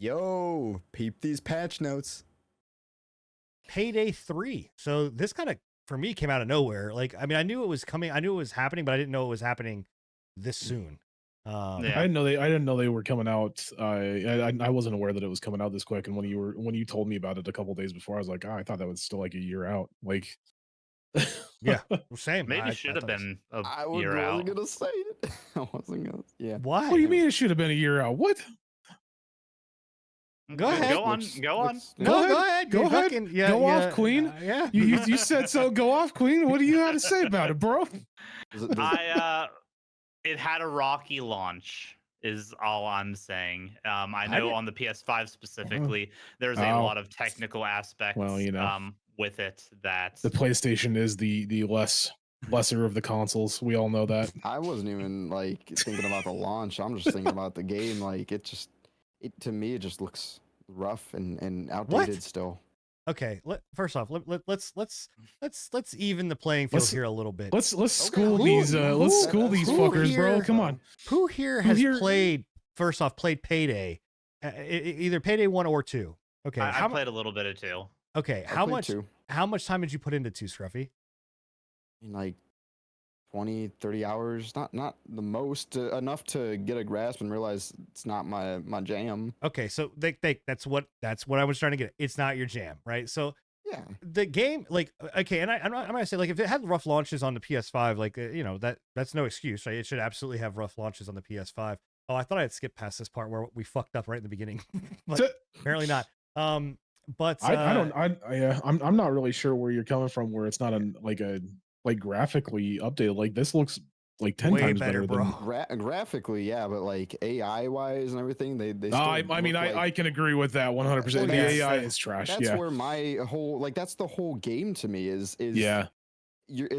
Yo, peep these patch notes. Payday 3. So this kind of, for me, came out of nowhere. Like, I mean, I knew it was coming. I knew it was happening, but I didn't know it was happening this soon. Yeah. I didn't know they were coming out. I wasn't aware that it was coming out this quick. And when you told me about it a couple days before, I was like, I thought that was still like a year out. Like, Yeah, same. Maybe should have been a I year out. wasn't gonna say it. I wasn't gonna. Yeah. Why? What do you mean it should have been a year out? What? Go ahead. Go on. Go on. Go ahead. Go ahead. Fucking, Go off, Queen. Yeah. You said so. Go off, Queen. What do you have to say about it, bro? It had a rocky launch. Is all I'm saying. I know on the PS5 specifically, there's a lot of technical aspects. Well, you know, with it that the PlayStation is the lesser of the consoles. We all know that. I wasn't even like thinking about the launch. I'm just thinking about the game. Like to me, it just looks rough and outdated still. Okay. First off, let's even the playing field here a little bit. Let's school these fuckers, bro. Come on. Who here has played? First off, played Payday, either Payday 1 or 2. Okay. I played a little bit of 2. Okay. How much time did you put into 2, Scruffy? Like 20, 30 hours, not the most, enough to get a grasp and realize it's not my jam. Okay, so that's what I was trying to get at. It's not your jam, right? So yeah, the game, like, okay, and I'm gonna say, like, if it had rough launches on the PS5, like, you know, that's no excuse, right? It should absolutely have rough launches on the PS5. Oh, I thought I had skipped past this part where we fucked up right in the beginning, but apparently not. But I'm not really sure where you're coming from, where it's not like graphically updated. Like, this looks like 10 times better, bro. Graphically, yeah, but like AI wise and everything, they I can agree with that 100%. The AI is trash. That's where my whole, like, that's the whole game to me is it's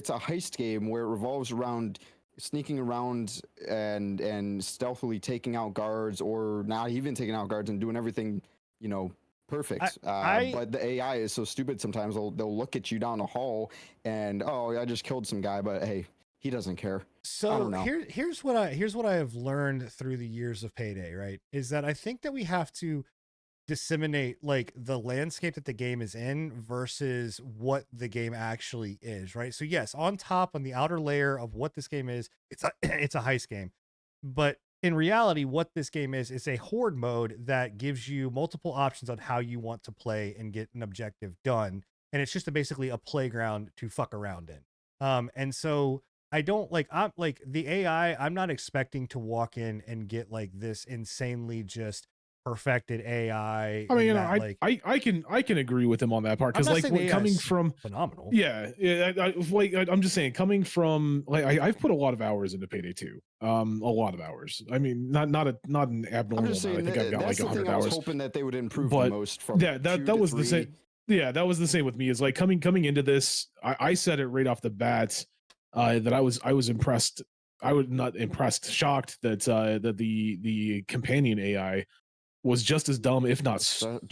a heist game where it revolves around sneaking around and stealthily taking out guards, or not even taking out guards, and doing everything, you know, perfect. But the AI is so stupid sometimes. They'll look at you down a hall and, oh, I just killed some guy, but hey, he doesn't care. So here's what I have learned through the years of Payday, right? Is that I think that we have to disseminate like the landscape that the game is in versus what the game actually is, right? So yes, on the outer layer of what this game is, it's a heist game. But in reality, what this game is a horde mode that gives you multiple options on how you want to play and get an objective done. And it's just basically a playground to fuck around in. And so I'm like the AI, I'm not expecting to walk in and get like this insanely just perfected AI. I mean, I can agree with him on that part, because like coming from phenomenal. I'm just saying, coming from like I've put a lot of hours into Payday 2. A lot of hours. I mean, not an abnormal amount. I think I've got like 100 hours. I was hoping that they would improve the most from that was the same. Yeah, that was the same with me. Is like coming into this, I said it right off the bat that I was impressed. I was not impressed, shocked that that the companion AI was just as dumb, if not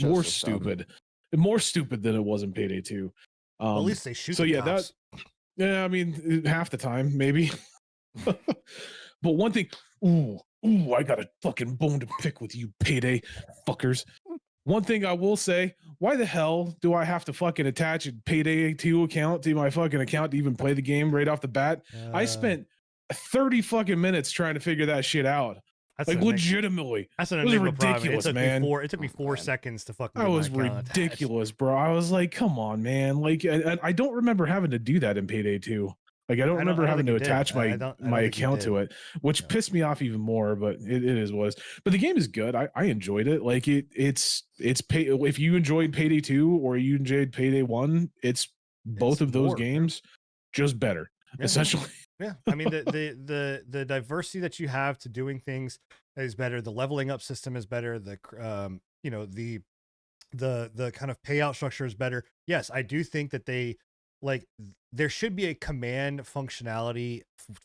more stupid than it was in Payday 2. Well, at least they shoot. So I mean, half the time maybe. But one thing, I got a fucking bone to pick with you, Payday fuckers. One thing I will say, why the hell do I have to fucking attach a Payday 2 account to my fucking account to even play the game right off the bat? I spent 30 fucking minutes trying to figure that shit out. Like, legitimately. That's an ridiculous, man. It took me 4 seconds to fucking. That was ridiculous, bro. I was like, come on, man. Like, I don't remember having to do that in Payday 2. Like, I don't remember having to attach my account to it, which pissed me off even more. But it is what it is. But the game is good. I enjoyed it. Like, it's if you enjoyed Payday 2 or you enjoyed Payday 1, it's both of those games, just better, essentially. Yeah, I mean the diversity that you have to doing things is better. The leveling up system is better. The you know, the kind of payout structure is better. Yes, I do think that there should be a command functionality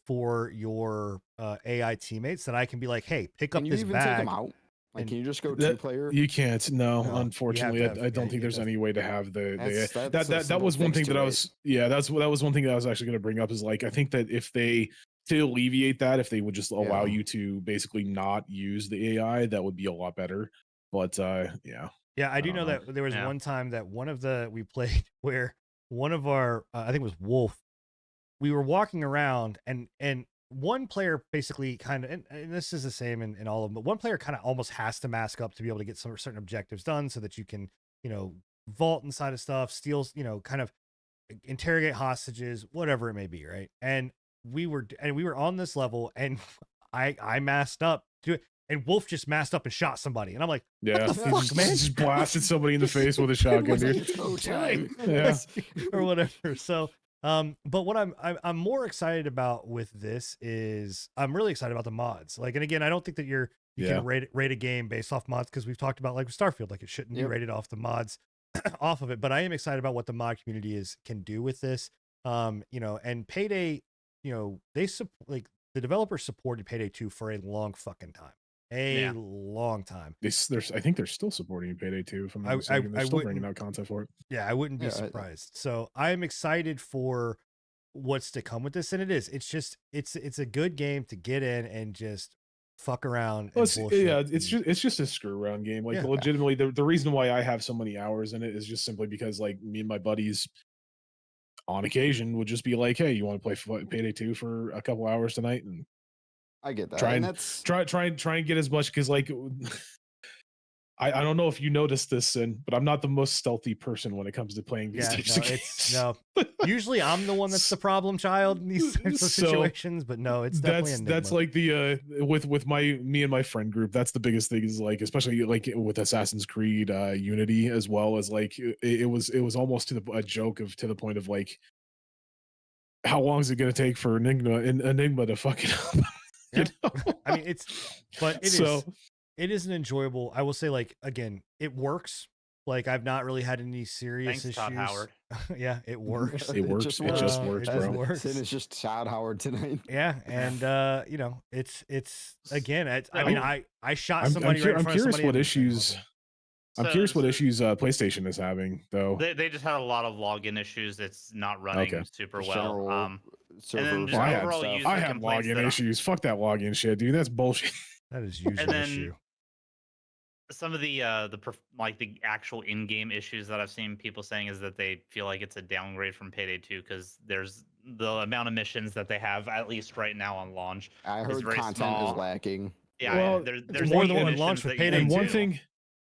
for your AI teammates that I can be like, hey, pick up this bag. Take them out? Like, can you just go 2-player? You can't. No, unfortunately, I don't think there's any way to have that was one thing that I was. Yeah, that was one thing that I was actually going to bring up, is like, I think that if they alleviate that, if they would just allow you to basically not use the AI, that would be a lot better. But yeah. Yeah, I do don't know know. that there was Yeah. one time that we played where one of our I think it was Wolf, we were walking around and one player basically kind of and this is the same in all of them, but one player kind of almost has to mask up to be able to get some certain objectives done so that you can, vault inside of stuff, steal, kind of interrogate hostages, whatever it may be, right? And we were on this level and I masked up to it. And Wolf just masked up and shot somebody. And I'm like, Yeah, what the fuck, man? Just blasted somebody in the face with a shotgun, dude. It's go time. Yeah. Or whatever. So, but what I'm more excited about with this is I'm really excited about the mods. Like, and again, I don't think that you can rate a game based off mods because we've talked about like Starfield, like it shouldn't be rated off the mods off of it. But I am excited about what the mod community can do with this. And Payday, they like the developers supported Payday 2 for a long fucking time. Long time. I think they're still supporting Payday 2. If I'm not mistaken. They're still bringing out content for it. Yeah, I wouldn't be surprised. So I'm excited for what's to come with this, and it is. It's just it's a good game to get in and just fuck around. Well, it's just a screw around game. Like legitimately, the reason why I have so many hours in it is just simply because like me and my buddies on occasion would just be like, hey, you want to play Payday 2 for a couple hours tonight? And I get that. Try and get as much because like I don't know if you noticed this, but I'm not the most stealthy person when it comes to playing these types of games. Usually I'm the one that's the problem child in these types of situations, but no, it's definitely that's like the with me and my friend group. That's the biggest thing is like, especially like with Assassin's Creed Unity, as well as like it was almost a joke to the point of like, how long is it going to take for Enigma to fuck it up? Yeah. I mean, it is an enjoyable. I will say, like, again, it works. Like, I've not really had any serious issues. Todd Howard. Yeah, it works. It works. It just works, bro. It's just Todd Howard tonight. Yeah, and it's again. I shot somebody. I'm curious what issues. I'm curious what issues PlayStation is having, though. They just had a lot of login issues. It's not running super well. And then just I have login issues. Fuck that login shit, dude. That's bullshit. That is usually an issue. Some of the actual in-game issues that I've seen people saying is that they feel like it's a downgrade from Payday 2 because there's the amount of missions that they have, at least right now on launch. I heard content is lacking. Yeah, well, there's more than one launch with Payday 2. And one thing,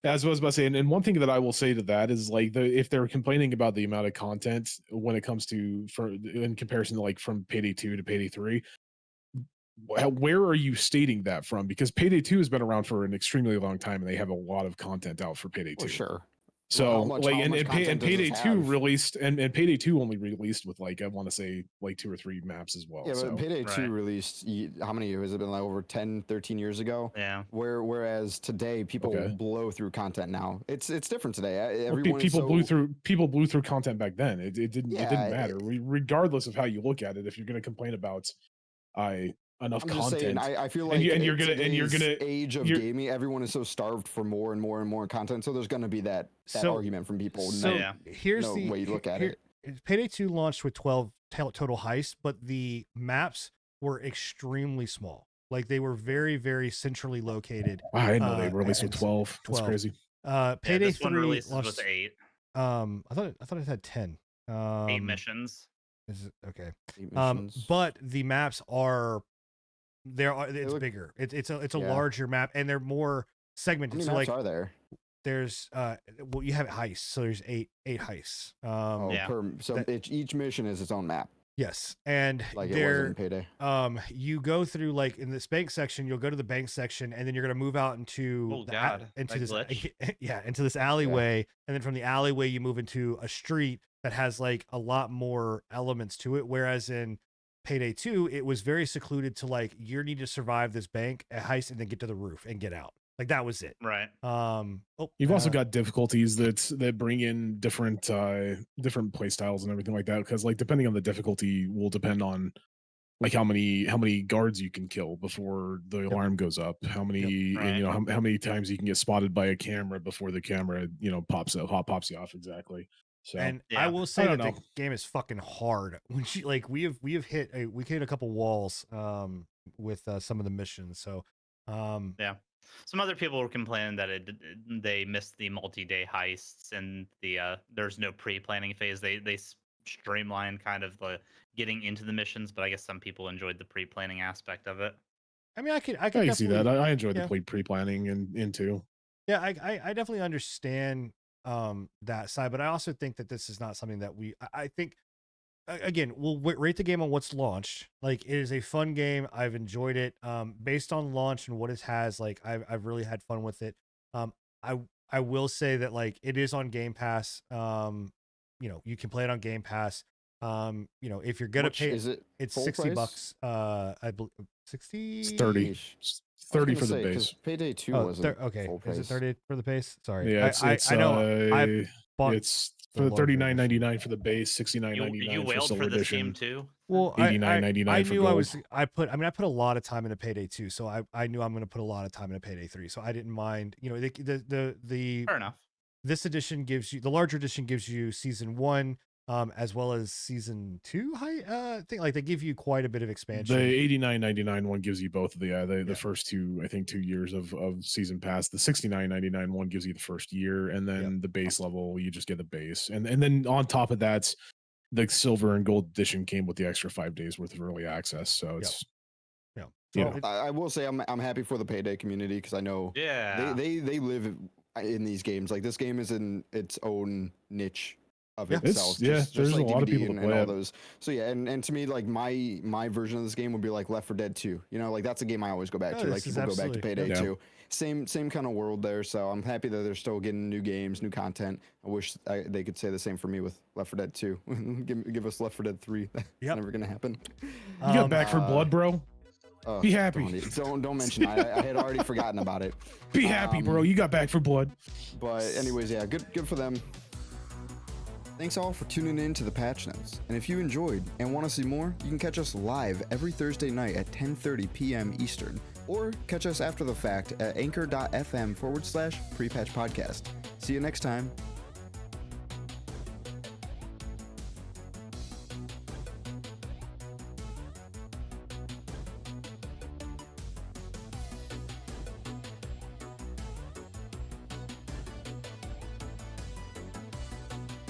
as I was about to say, and one thing that I will say to that is like if they're complaining about the amount of content when it comes to in comparison to like from Payday 2 to Payday 3, where are you stating that from? Because Payday 2 has been around for an extremely long time and they have a lot of content out for Payday 2. Well, sure. So and Payday 2 released and Payday 2 only released with like I want to say like 2 or 3 maps as well. Yeah, but Payday 2 released how many years has it been, like over 10, 13 years ago? Yeah. Whereas today people blow through content now. It's different today. People blew through content back then. It didn't matter. Regardless of how you look at it, if you're going to complain about enough content. Saying, I feel like you're gonna age of gaming, everyone is so starved for more and more and more content. So there's gonna be that argument from people. Here's the way you look at it. Payday 2 launched with 12 total heists, but the maps were extremely small. Like they were very, very centrally located. Wow, I didn't know they released with 12. That's crazy. Payday 3 launched with 8. I thought it had 10. 8 missions. Is it okay? 8 missions. But the maps are it's bigger. It's a larger map and they're more segmented. How many maps are there? There's you have heists, so there's eight heists. Each mission is its own map. Yes, and like it was in Payday. You go through like in this bank section, you'll go to the bank section, and then you're gonna move out into into this alleyway, and then from the alleyway you move into a street that has like a lot more elements to it. Whereas in Payday 2, it was very secluded to like you need to survive this bank heist and then get to the roof and get out. Like that was it. Right. You've also got difficulties that bring in different play styles and everything like that. Because like depending on the difficulty will depend on like how many guards you can kill before the alarm goes up. How many how many times you can get spotted by a camera before the camera pops you off exactly. So, and I will say that the game is fucking hard. When we have hit a couple walls with some of the missions. So yeah. Some other people were complaining that they missed the multi-day heists and there's no pre-planning phase. They streamlined kind of the getting into the missions, but I guess some people enjoyed the pre-planning aspect of it. I mean, I can see that. definitely, I enjoyed yeah. the pre-planning and into. Yeah, I definitely understand that side, but I also think that this is not something that I think again, we'll rate the game on what's launched. Like, it is a fun game. I've enjoyed it. Based on launch and what it has, like, I've really had fun with it. I will say that, like, it is on Game Pass. You know, you can play it on Game Pass. You know, if you're gonna pay, is it? it's full $60. price? I believe 60. It's 30. Ish. It's I was 30 gonna for the say, 'cause base. Payday 2 Oh, wasn't okay. full Is it price. 30 for the base? Sorry. Yeah, it's I know. I bought it's the larger $39.99 for the base, $69.99 You for wailed Silver for this game Edition. too. Well, $89.99 I for knew gold. I put a lot of time into Payday 2, so I knew I'm going to put a lot of time into Payday 3, so I didn't mind. You know, the Fair enough. this edition gives you, the larger edition gives you season 1, as well as season 2. Thing, like, they give you quite a bit of expansion. The $89.99 one gives you both of the first two, I think, 2 years of season pass. The $69.99 one gives you the first year, and then the base level, you just get the base, and then on top of that, the silver and gold edition came with the extra 5 days worth of early access. So it's I will say I'm happy for the Payday community, because I know they live in these games. Like, this game is in its own niche of itself. Just there's like a lot of DVD people that and play all it. those. So yeah, and to me, like, my version of this game would be like Left 4 Dead 2. You know, like, that's a game I always go back to. Like, people go back to Payday 2. Same kind of world there. So I'm happy that they're still getting new games, new content. I wish they could say the same for me with Left 4 Dead 2. give us Left 4 Dead 3. That's never gonna happen. You got Back for Blood, bro. Be happy. Don't mention. I had already forgotten about it. Be happy, bro. You got Back for Blood. But anyways, yeah, good for them. Thanks all for tuning in to the Patch Notes. And if you enjoyed and want to see more, you can catch us live every Thursday night at 10:30 p.m. Eastern, or catch us after the fact at anchor.fm/prepatch podcast. See you next time.